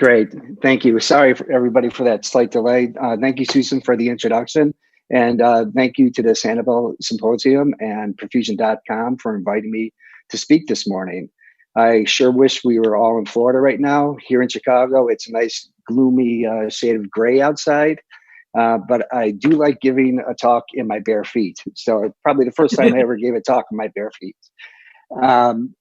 Great. Thank you. Sorry for everybody for that slight delay. Thank you, Susan, for the introduction. And thank you to the Sanibel Symposium and Perfusion.com for inviting me to speak this morning. I sure wish we were all in Florida right now. Here in Chicago, it's a nice gloomy shade of gray outside. But I do like giving a talk in my bare feet. So probably the first time I ever gave a talk in my bare feet. Um,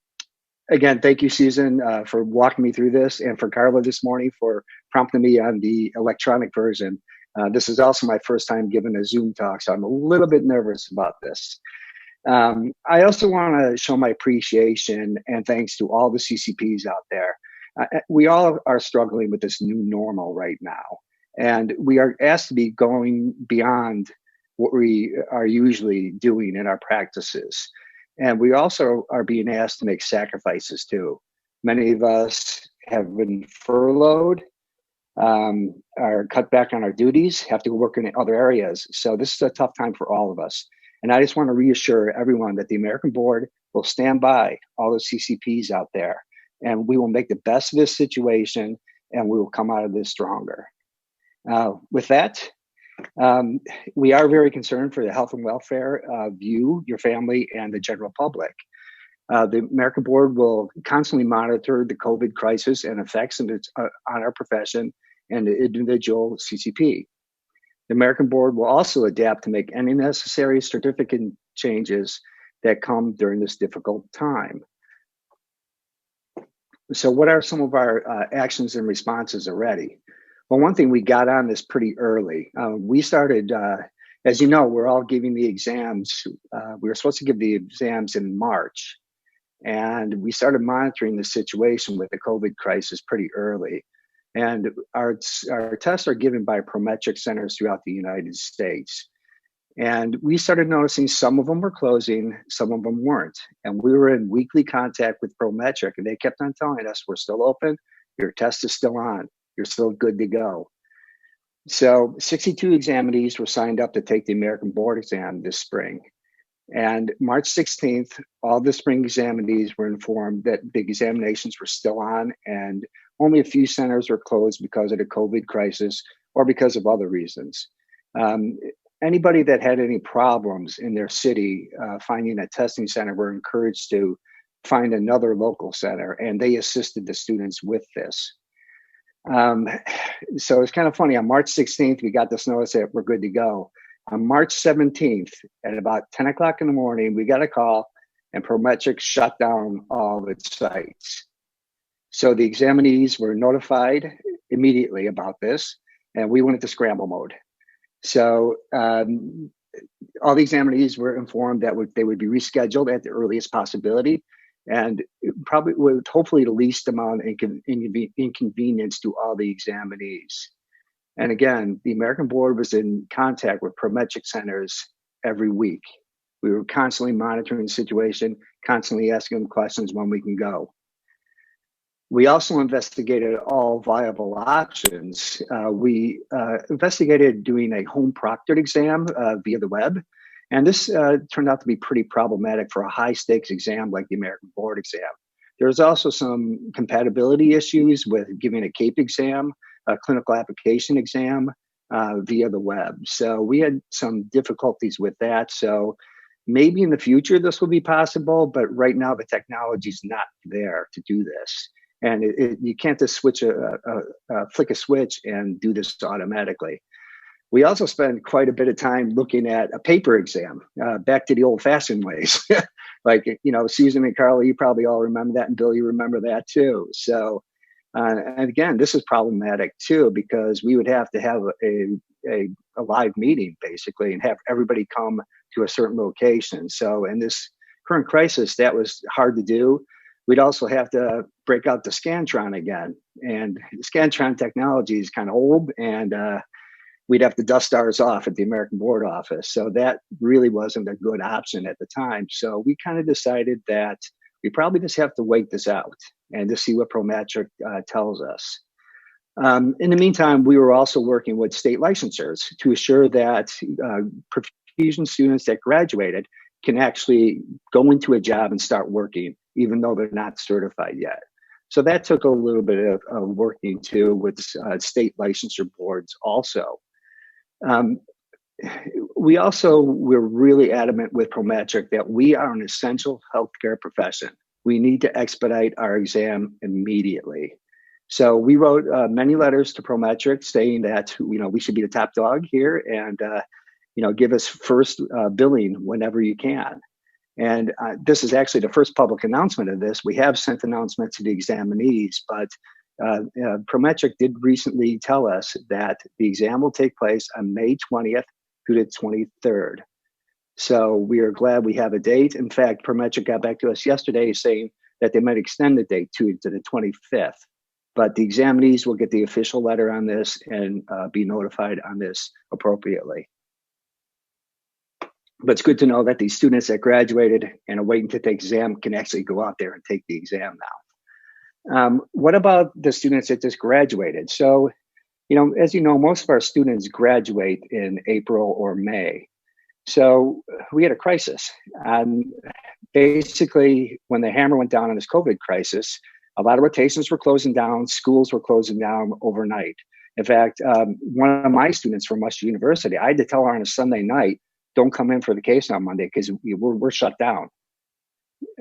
Again, thank you, Susan, for walking me through this, and for Carla this morning for prompting me on the electronic version. This is also my first time giving a Zoom talk, so I'm a little bit nervous about this. I also want to show my appreciation and thanks to all the CCPs out there. We all are struggling with this new normal right now, and we are asked to be going beyond what we are usually doing in our practices. And we also are being asked to make sacrifices too. Many of us have been furloughed, are cut back on our duties, have to work in other areas. So this is a tough time for all of us. And I just want to reassure everyone that the American Board will stand by all the CCPs out there, and we will make the best of this situation, and we will come out of this stronger. With that, we are very concerned for the health and welfare of you, your family, and the general public. The American Board will constantly monitor the COVID crisis and effects of its, on our profession and the individual CCP. The American Board will also adapt to make any necessary certificate changes that come during this difficult time. So what are some of our actions and responses already? Well, one thing, we got on this pretty early. We started, as you know, we're all giving the exams. We were supposed to give the exams in March, and we started monitoring the situation with the COVID crisis pretty early. And our tests are given by Prometric centers throughout the United States. And we started noticing some of them were closing, some of them weren't. And we were in weekly contact with Prometric, and they kept on telling us, we're still open, your test is still on, you're still good to go. So 62 examinees were signed up to take the American Board exam this spring. And March 16th, all the spring examinees were informed that the examinations were still on, and only a few centers were closed because of the COVID crisis or because of other reasons. Anybody that had any problems in their city finding a testing center were encouraged to find another local center, and they assisted the students with this. So it's kind of funny. On March 16th, we got this notice that we're good to go. On March 17th, at about 10 o'clock in the morning, we got a call, and Prometric shut down all of its sites. So the examinees were notified immediately about this, and we went into scramble mode. So all the examinees were informed that they would be rescheduled at the earliest possibility, and probably with hopefully the least amount of inconvenience to all the examinees. And again, the American Board was in contact with Prometric centers every week. We were constantly monitoring the situation, constantly asking them questions when we can go. We also investigated all viable options. We investigated doing a home proctored exam via the web. And this turned out to be pretty problematic for a high stakes exam like the American Board exam. There's also some compatibility issues with giving a CAPE exam, a clinical application exam via the web. So we had some difficulties with that. So maybe in the future this will be possible, but right now the technology is not there to do this. And you can't just flick a switch and do this automatically. We also spend quite a bit of time looking at a paper exam, back to the old-fashioned ways. Like, you know, Susan and Carla, you probably all remember that, and Bill, you remember that too. So, and again, this is problematic too, because we would have to have a live meeting basically and have everybody come to a certain location. So in this current crisis, that was hard to do. We'd also have to break out the Scantron again. And the Scantron technology is kind of old, and we'd have to dust ours off at the American Board office. So that really wasn't a good option at the time. So we kind of decided that we probably just have to wait this out and to see what Prometric tells us. In the meantime, we were also working with state licensors to assure that perfusion students that graduated can actually go into a job and start working, even though they're not certified yet. So that took a little bit of working too with state licensure boards also. Um, we're really adamant with Prometric that we are an essential healthcare profession. We need to expedite our exam immediately. So we wrote many letters to Prometric saying that we should be the top dog here, and give us first billing whenever you can. And this is actually the first public announcement of this. We have sent announcements to the examinees, but Prometric did recently tell us that the exam will take place on May 20th through the 23rd. So we are glad we have a date. In fact, Prometric got back to us yesterday saying that they might extend the date to the 25th. But the examinees will get the official letter on this and be notified on this appropriately. But it's good to know that these students that graduated and are waiting to take the exam can actually go out there and take the exam now. What about the students that just graduated? So, as you know, most of our students graduate in April or May. So we had a crisis. Basically, when the hammer went down on this COVID crisis, a lot of rotations were closing down, schools were closing down overnight. In fact, one of my students from Western University, I had to tell her on a Sunday night, don't come in for the case on Monday because we're shut down.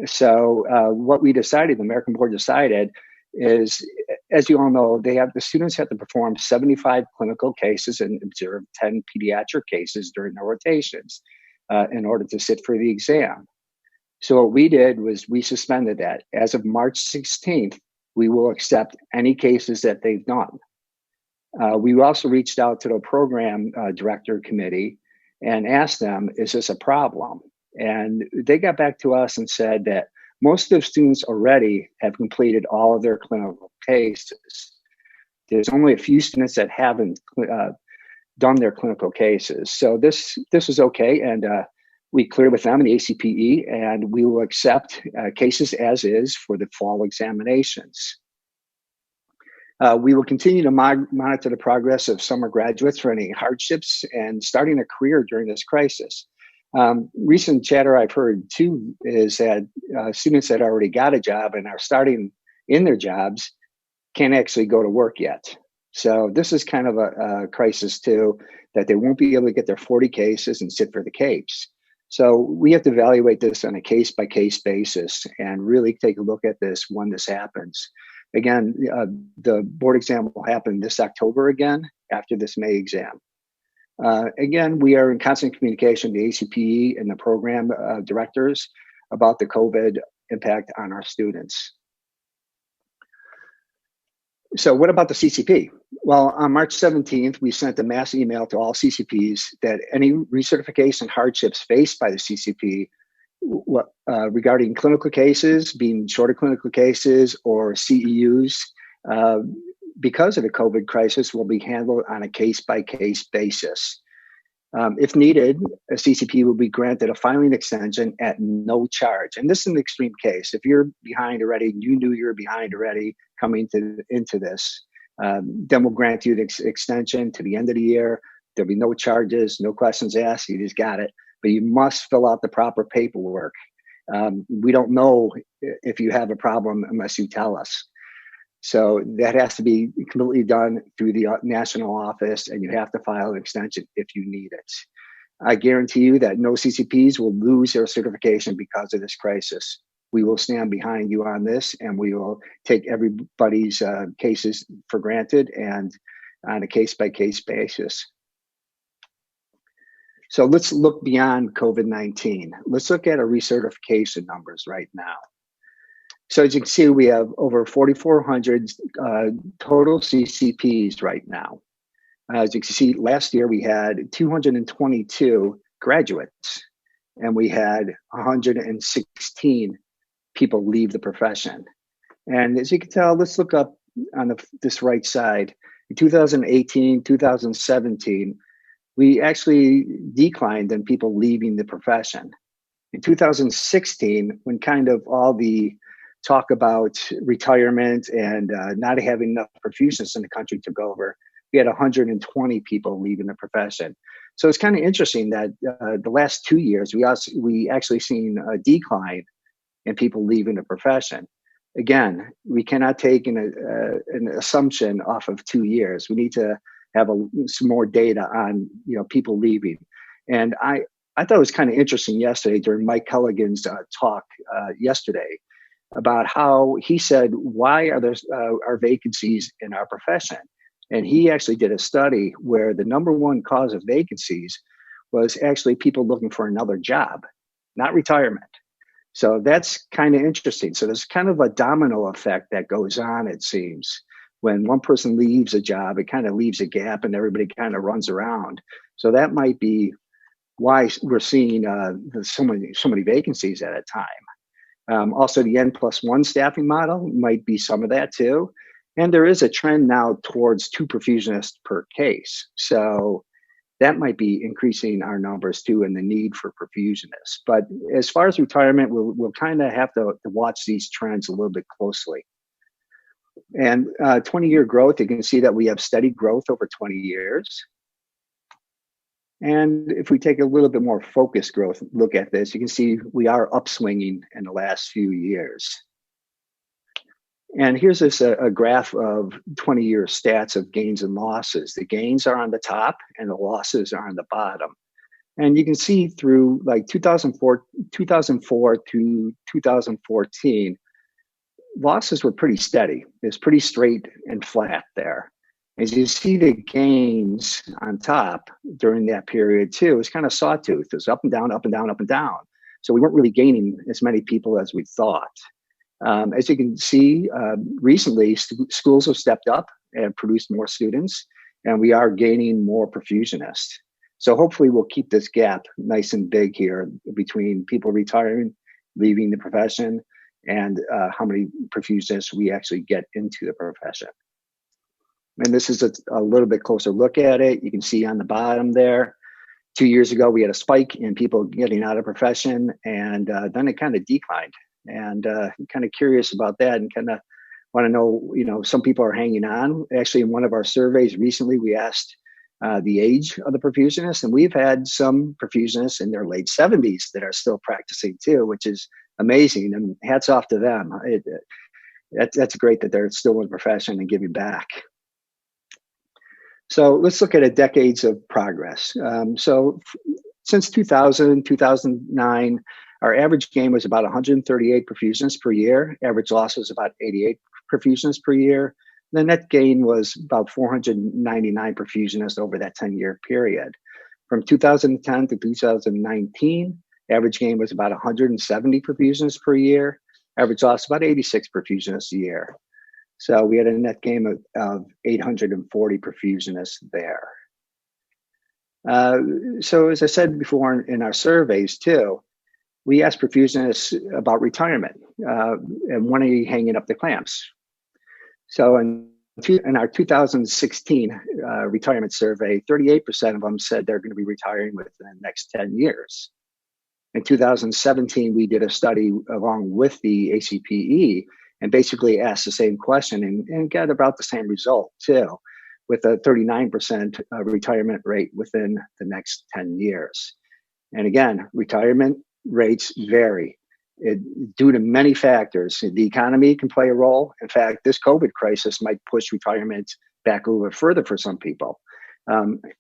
So what we decided, the American board decided, is, as you all know, the students have to perform 75 clinical cases and observe 10 pediatric cases during their rotations in order to sit for the exam. So what we did was we suspended that. As of March 16th, we will accept any cases that they've done. We also reached out to the program director committee and asked them, is this a problem? And they got back to us and said that most of the students already have completed all of their clinical cases. There's only a few students that haven't done their clinical cases. So this is okay. And we cleared with them in the ACPE, and we will accept cases as is for the fall examinations. We will continue to monitor the progress of summer graduates for any hardships and starting a career during this crisis. Recent chatter I've heard too is that students that already got a job and are starting in their jobs can't actually go to work yet. So this is kind of a crisis too, that they won't be able to get their 40 cases and sit for the capes. So we have to evaluate this on a case-by-case basis and really take a look at this when this happens. Again, the board exam will happen this October again after this May exam. Again, we are in constant communication with the ACPE and the program directors about the COVID impact on our students. So what about the CCP? Well, on March 17th, we sent a mass email to all CCPs that any recertification hardships faced by the CCP regarding clinical cases, being shorter clinical cases or CEUs, because of the COVID crisis, will be handled on a case-by-case basis. If needed, a CCP will be granted a filing extension at no charge. And this is an extreme case. If you're behind already, you knew you were behind already coming into this, then we'll grant you the extension to the end of the year. There'll be no charges, no questions asked. You just got it. But you must fill out the proper paperwork. We don't know if you have a problem unless you tell us. So that has to be completely done through the national office, and you have to file an extension if you need it. I guarantee you that no CCPs will lose their certification because of this crisis. We will stand behind you on this, and we will take everybody's cases for granted and on a case-by-case basis. So let's look beyond COVID-19. Let's look at our recertification numbers right now. So as you can see, we have over 4,400 total CCPs right now. As you can see, last year we had 222 graduates, and we had 116 people leave the profession. And as you can tell, let's look up on this right side. In 2018, 2017, we actually declined in people leaving the profession. In 2016, when kind of all the talk about retirement and not having enough perfusionists in the country took over, we had 120 people leaving the profession. So it's kind of interesting that the last 2 years, we actually seen a decline in people leaving the profession. again, we cannot take an assumption off of 2 years. We need to have some more data on people leaving. And I thought it was kind of interesting yesterday during Mike Culligan's talk yesterday about how he said, why are there are vacancies in our profession? And he actually did a study where the number one cause of vacancies was actually people looking for another job, not retirement. So that's kind of interesting. So there's kind of a domino effect that goes on, it seems. When one person leaves a job, it kind of leaves a gap and everybody kind of runs around. So that might be why we're seeing so many vacancies at a time. Also, the N+1 staffing model might be some of that too. And there is a trend now towards 2 perfusionists per case. So that might be increasing our numbers too, and the need for perfusionists. But as far as retirement, we'll kind of have to watch these trends a little bit closely. And 20-year growth, you can see that we have steady growth over 20 years. And if we take a little bit more focused growth look at this, you can see we are upswinging in the last few years. And here's a graph of 20-year stats of gains and losses. The gains are on the top and the losses are on the bottom. And you can see through like 2004 to 2014, losses were pretty steady. It's pretty straight and flat there. As you see the gains on top during that period too, it's kind of sawtooth. It was up and down, up and down, up and down. So we weren't really gaining as many people as we thought. As you can see, recently schools have stepped up and produced more students, and we are gaining more perfusionists. So hopefully we'll keep this gap nice and big here between people retiring, leaving the profession, and how many perfusionists we actually get into the profession. And this is a little bit closer look at it. You can see on the bottom there, 2 years ago, we had a spike in people getting out of profession, and then it kind of declined. And I'm kind of curious about that and kind of want to know, some people are hanging on. Actually, in one of our surveys recently, we asked the age of the perfusionists, and we've had some perfusionists in their late 70s that are still practicing too, which is amazing, and hats off to them. That's great that they're still in the profession and giving back. So let's look at decades of progress. So since 2000, 2009, our average gain was about 138 perfusionists per year. Average loss was about 88 perfusionists per year. The net gain was about 499 perfusionists over that 10-year period. From 2010 to 2019, average gain was about 170 perfusionists per year. Average loss about 86 perfusionists a year. So we had a net gain of 840 perfusionists there. So as I said before in our surveys too, we asked perfusionists about retirement and when are you hanging up the clamps? So in our 2016 retirement survey, 38% of them said they're going to be retiring within the next 10 years. In 2017, we did a study along with the ACPE and basically asked the same question and got about the same result too, with a 39% retirement rate within the next 10 years. And again, retirement rates vary due to many factors. The economy can play a role. In fact, this COVID crisis might push retirement back a little bit further for some people.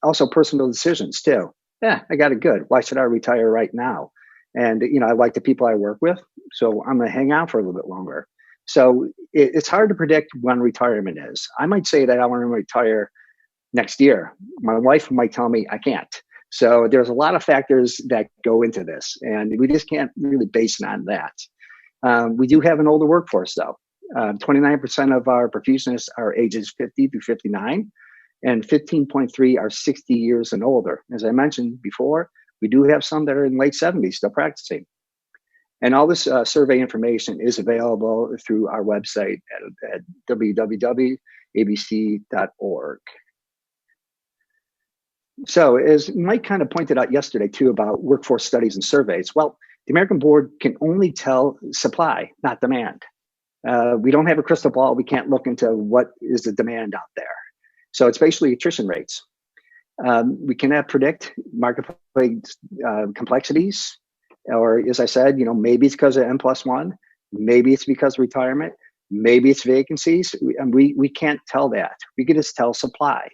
Also personal decisions too. Yeah, I got it good. Why should I retire right now? And, I like the people I work with, so I'm going to hang out for a little bit longer. So it's hard to predict when retirement is. I might say that I want to retire next year. My wife might tell me I can't. So there's a lot of factors that go into this, and we just can't really base it on that. We do have an older workforce, though. 29% of our perfusionists are ages 50 to 59, and 15.3 are 60 years and older. As I mentioned before, we do have some that are in late 70s still practicing. And all this survey information is available through our website at www.abc.org. So as Mike kind of pointed out yesterday too about workforce studies and surveys, well, the American Board can only tell supply, not demand. We don't have a crystal ball. We can't look into what is the demand out there. So it's basically attrition rates. We cannot predict marketplace complexities, or as I said, maybe it's because of N+1, maybe it's because of retirement, Maybe it's vacancies, and we can't tell that. We can just tell supply.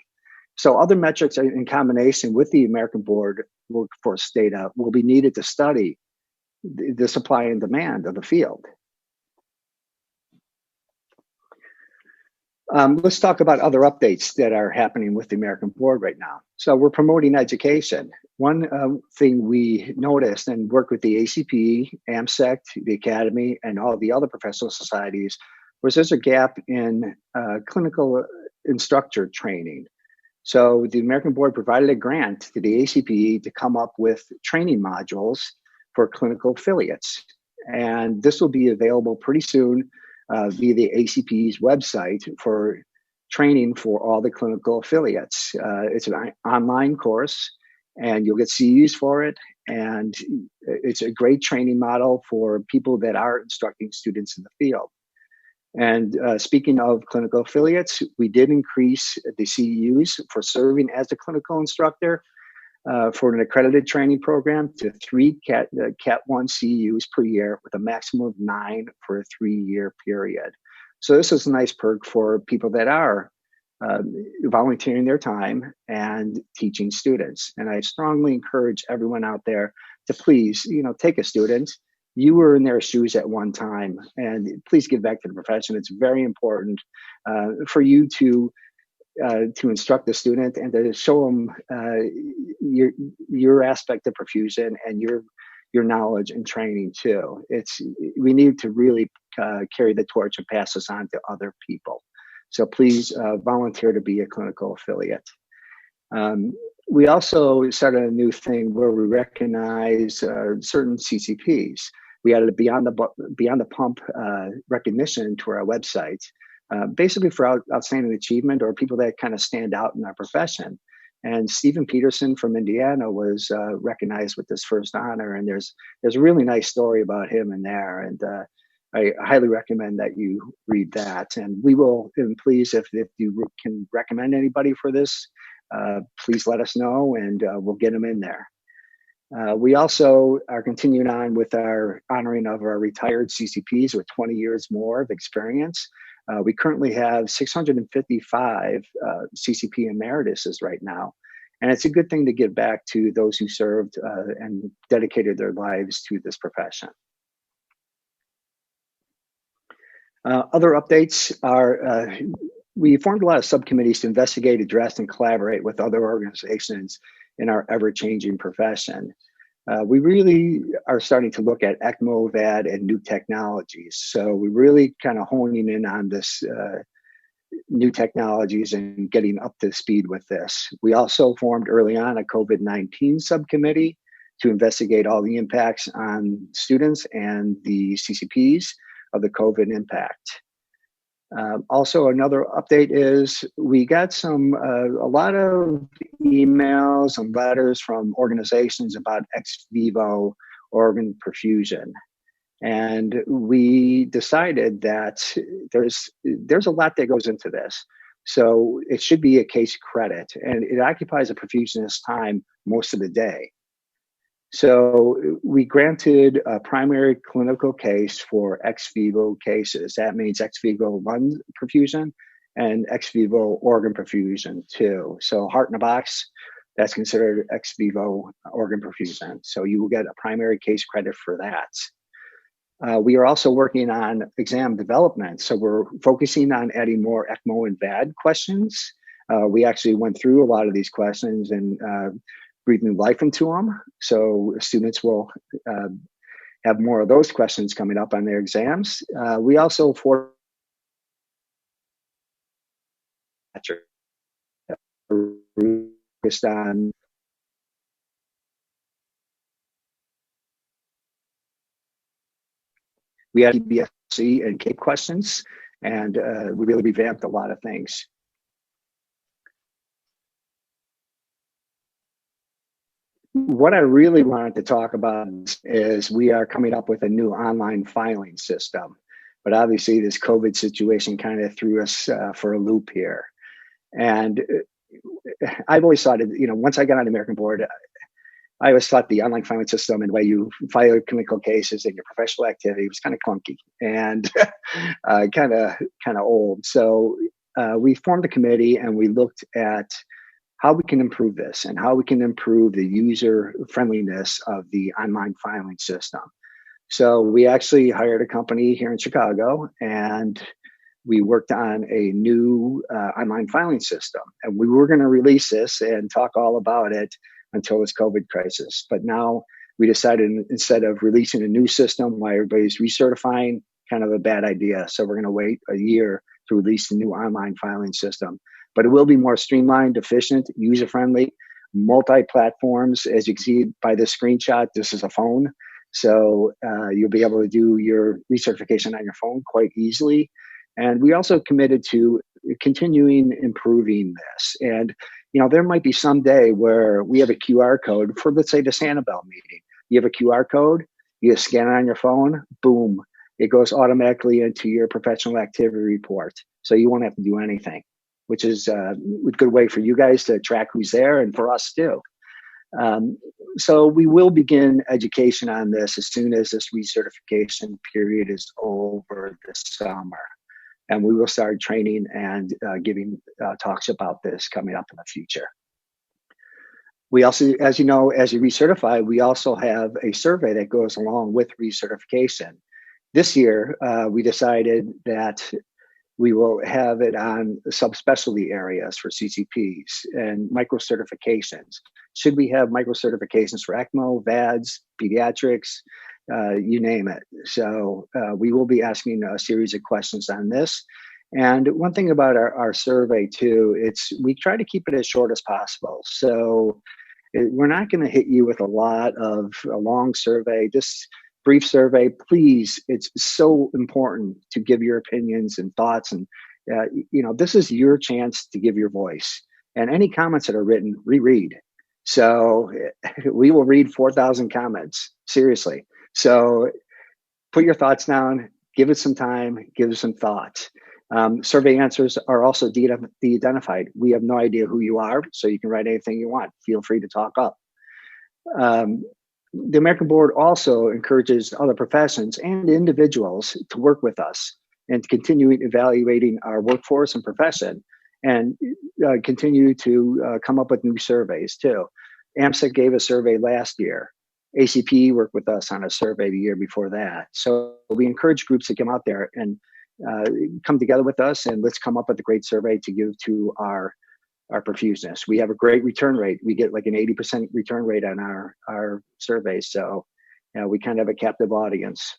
So other metrics in combination with the American Board workforce data will be needed to study the supply and demand of the field. Let's talk about other updates that are happening with the American Board right now. So we're promoting education. One thing we noticed and worked with the ACP, AMSEC, the Academy, and all the other professional societies was there's a gap in clinical instructor training. So the American Board provided a grant to the ACP to come up with training modules for clinical affiliates. And this will be available pretty soon via the ACP's website for training for all the clinical affiliates. It's an online course, and you'll get CEUs for it. And it's a great training model for people that are instructing students in the field. And speaking of clinical affiliates, we did increase the CEUs for serving as a clinical instructor for an accredited training program to 3 Cat 1 CEUs per year with a maximum of 9 for a 3-year period. So this is a nice perk for people that are volunteering their time and teaching students. And I strongly encourage everyone out there to please, take a student. You were in their shoes at one time, and please give back to the profession. It's very important for you to instruct the student and to show them your aspect of perfusion and your knowledge and training too. We need to really carry the torch and pass this on to other people. So please volunteer to be a clinical affiliate. We also started a new thing where we recognize certain CCPs. We added a beyond the pump recognition to our website. Basically for outstanding achievement or people that kind of stand out in our profession. And Stephen Peterson from Indiana was recognized with this first honor. And there's a really nice story about him in there. And I highly recommend that you read that. And we will, and please, if you can recommend anybody for this, please let us know and we'll get them in there. We also are continuing on with our honoring of our retired CCPs with 20 years more of experience. We currently have 655 CCP emerituses right now. And it's a good thing to give back to those who served and dedicated their lives to this profession. Other updates are, we formed a lot of subcommittees to investigate, address, and collaborate with other organizations in our ever-changing profession. We really are starting to look at ECMO, VAD, and new technologies. So we're really kind of honing in on this new technologies and getting up to speed with this. We also formed early on a COVID-19 subcommittee to investigate all the impacts on students and the CCPs of the COVID impact. Also, another update is we got a lot of emails and letters from organizations about ex vivo organ perfusion. And we decided that there's a lot that goes into this. So it should be a case credit, and it occupies a perfusionist's time most of the day. So we granted a primary clinical case for ex vivo cases. That means ex vivo lung perfusion and ex vivo organ perfusion too. So heart in a box, that's considered ex vivo organ perfusion. So you will get a primary case credit for that. We are also working on exam development. So we're focusing on adding more ECMO and VAD questions. We actually went through a lot of these questions and breathing life into them. So students will have more of those questions coming up on their exams. We also focused on we had BSC and CAPE questions, and we really revamped a lot of things. What I really wanted to talk about is we are coming up with a new online filing system, but obviously this COVID situation kind of threw us for a loop here. And I've always thought, once I got on the American Board, I always thought the online filing system and the way you file clinical cases and your professional activity was kind of clunky and kind of old. So we formed a committee and we looked at how we can improve this and how we can improve the user friendliness of the online filing system. So we actually hired a company here in Chicago, and we worked on a new online filing system. And we were going to release this and talk all about it until this COVID crisis. But now we decided, instead of releasing a new system while everybody's recertifying, kind of a bad idea. So we're going to wait a year to release the new online filing system. But it will be more streamlined, efficient, user-friendly, multi-platforms. As you can see by this screenshot, this is a phone. So you'll be able to do your recertification on your phone quite easily. And we also committed to continuing improving this. And, there might be some day where we have a QR code for, let's say, the Sanibel meeting. You have a QR code, you scan it on your phone, boom, it goes automatically into your professional activity report. So you won't have to do anything, which is a good way for you guys to track who's there and for us too. So we will begin education on this as soon as this recertification period is over this summer. And we will start training and giving talks about this coming up in the future. We also, as you know, as you recertify, we also have a survey that goes along with recertification. This year, we decided that we will have it on subspecialty areas for CCPs and micro-certifications. Should we have micro-certifications for ECMO, VADS, pediatrics, you name it. So we will be asking a series of questions on this. And one thing about our survey too, we try to keep it as short as possible. So we're not going to hit you with a long survey. This brief survey, please, it's so important to give your opinions and thoughts. And, this is your chance to give your voice. And any comments that are written, reread. So we will read 4,000 comments, seriously. So put your thoughts down, give it some time, give it some thought. Survey answers are also de-identified. We have no idea who you are, so you can write anything you want. Feel free to talk up. The American Board also encourages other professions and individuals to work with us and to continue evaluating our workforce and profession, and continue to come up with new surveys too. AMSEC gave a survey last year. ACP worked with us on a survey the year before that. So we encourage groups to come out there and come together with us, and let's come up with a great survey to give to our perfusionists. We have a great return rate. We get like an 80% return rate on our surveys. So we kind of have a captive audience.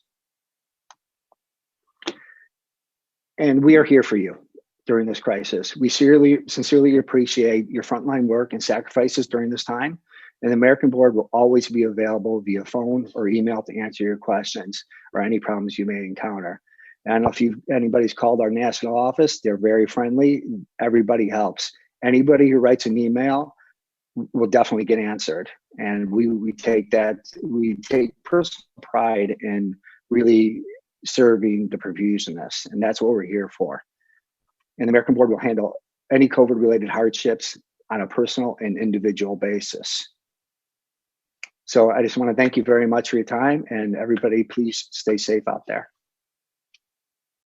And we are here for you during this crisis. We sincerely appreciate your frontline work and sacrifices during this time. And the American Board will always be available via phone or email to answer your questions or any problems you may encounter. I don't know if anybody's called our national office. They're very friendly. Everybody helps. Anybody who writes an email will definitely get answered. And we take personal pride in really serving the perfusionists. And that's what we're here for. And the American Board will handle any COVID-related hardships on a personal and individual basis. So I just want to thank you very much for your time, and everybody, please stay safe out there.